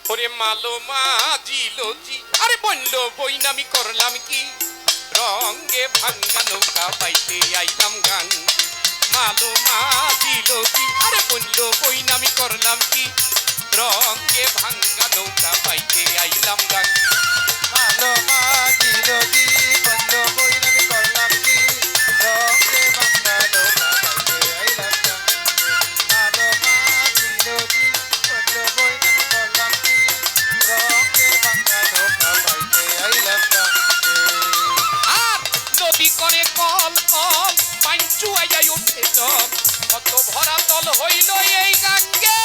ওরে মালো মাজিলো জি আরে বললো বইনামি করলাম কি রঙ্গে ভাঙ্গা নৌকা বাইতে আইলাম গাঙ্গে মালো মাজিলো জি আরে বললো বইনামি করলাম কি রঙ্গে ভাঙ্গা নৌকা বাইতে আইলাম গাঙ্গে মালো মাজিলো জি বললো বইনামি করলাম কি রঙে ভাঙা নৌকা বাইতে আইলাম গাঙ্গে মালো মাজিলো জি বললো বইনামি করলাম কি রঙে ভাঙা নৌকা বাইতে আইলাম গাঙ্গে আর নদী করে কল কল পাঞ্চু আইয়াই উঠে জল কত ভরা তল হইল এই গাঙ্গে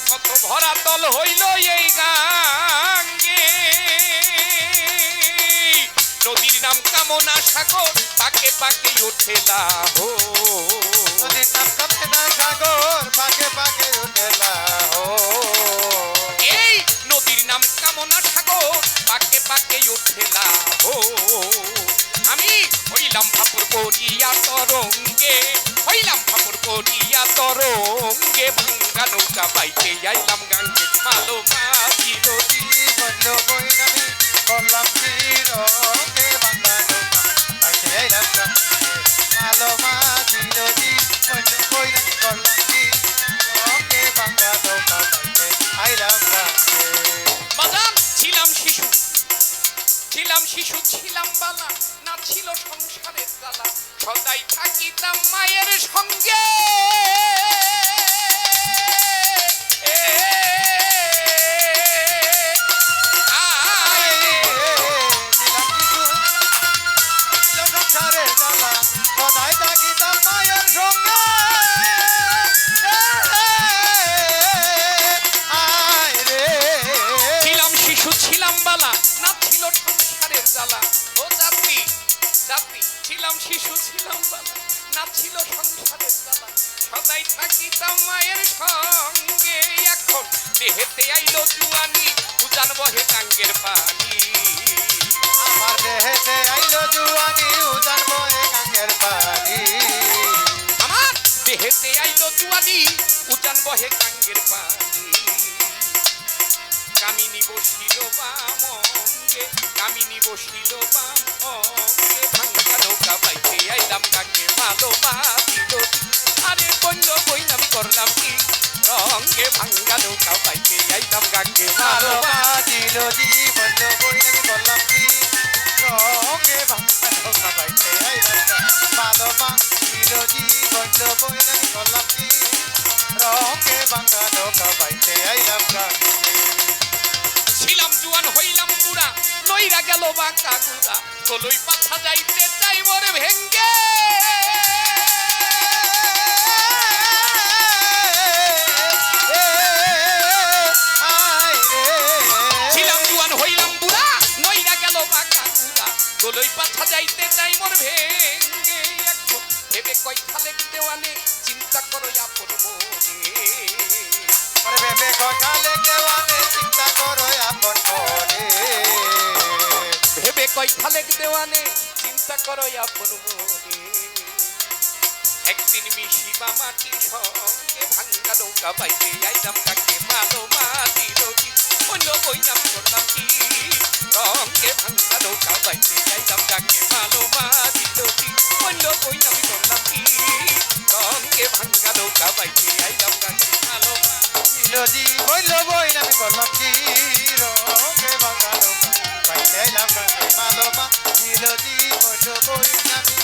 কত ভরা তল হইল এই গাঙ্গে নদীর নাম কামনা সাগর পাকে পাকে উঠে লাহো নদীর নাম কামনা সাগর পাকে পাকে উঠে লাহো এই নদীর নাম কামনা সাগর পাকে পাকে উঠে লাহো আমি হইলাম ফাপুর করিয়া তরঙ্গে হইলাম ফাপুর করিয়া তরঙ্গে ভাঙ্গা নৌকা বাইতে আইলাম গাঙ্গে মালো মাজিলো জি বললো বইনামি করলাম কি রঙে ভাঙা নৌকা বাইতে আইলাম গাঙ্গে মালো মাজিলো জি বললো বইনামি করলাম কি রঙে ভাঙা নৌকা বাইতে আইলাম গাঙ্গে বাজান ছিলাম শিশু ছিলাম বালা না ছিল সংসারের জ্বালা সদাই থাকিতাম মায়ের সঙ্গে সংসারের জ্বালা সদাই থাকিতাম মায়ের সঙ্গে ছিলাম শিশু ছিলাম বালা না ছিল সংসারের জ্বালা ও যাত্রী ছিলাম শিশু ছিলাম বালা না ছিল সংসারের জ্বালা সদাই থাকিতাম মায়ের সঙ্গে এখন দেহেতে আইলো জুয়ানি উজান বহে গাঙ্গের পানি আমার দেহেতে আইলো জুয়ানি উজান বহে গাঙ্গের পানি আমার দেহেতে আইলো জুয়ানি উজান বহে গাঙ্গের পানি কামিনী বসিল বাম অঙ্গে কামিনী বসিল বাম অঙ্গে ভাঙ্গা নৌকা বাইতে আইলাম গাঙ্গে মালো মাজিল আরে বললো বইনামি করলাম কি রঙ্গে ভাঙ্গা নৌকা বাইতে আইলাম গাঙ্গে মালো মালো মাজিলো জি বললো বইনামি করলাম কি রঙে ভাঙা নৌকা বাইতে আইলাম গাঙ্গে মালো মাজিলো জি বললো বইনামি করলাম কি রঙে ভাঙা নৌকা বাইতে আইলাম গাঙ্গে ছিলাম জুয়ান হইলাম বুড়া লইরা গেল বাঁকা গুড়া গলই পাছা যাইতে চাই মরে ভেঙ্গে ছিলাম জুয়ান হইলাম বুড়া লইরা গেল বাঁকা গুড়া গলই পাছা যাইতে চাই মরে ভেঙ্গে এখন ভেবে কই খালে দেওয়ানে চিন্তা করো আপন মনে ভেবে কটালে দেওয়ানে চিন্তা করো আপন মনে ভেবে কই খালেক দেওয়ানে চিন্তা করো আপন মনে একদিন মিশিবা মাটির সঙ্গে ভাঙ্গা নৌকা বাইতে আইলাম গাঙ্গে মালো মাটির অন্য বইনাম করলাম কি রঙ্গে ভাঙ্গা নৌকা বাইতে আইলাম গাঙ্গে মালো মাটির অন্য বইনাম করলাম কি রঙ্গে ভাঙ্গা নৌকা বাইতে আইলাম গাঙ্গে মালো জি বললো বইনামি করলাম কি রঙে ভাঙা নৌকা বাইতে আইলাম গাঙ্গে মালো মাজিলো জি বললো বইনামি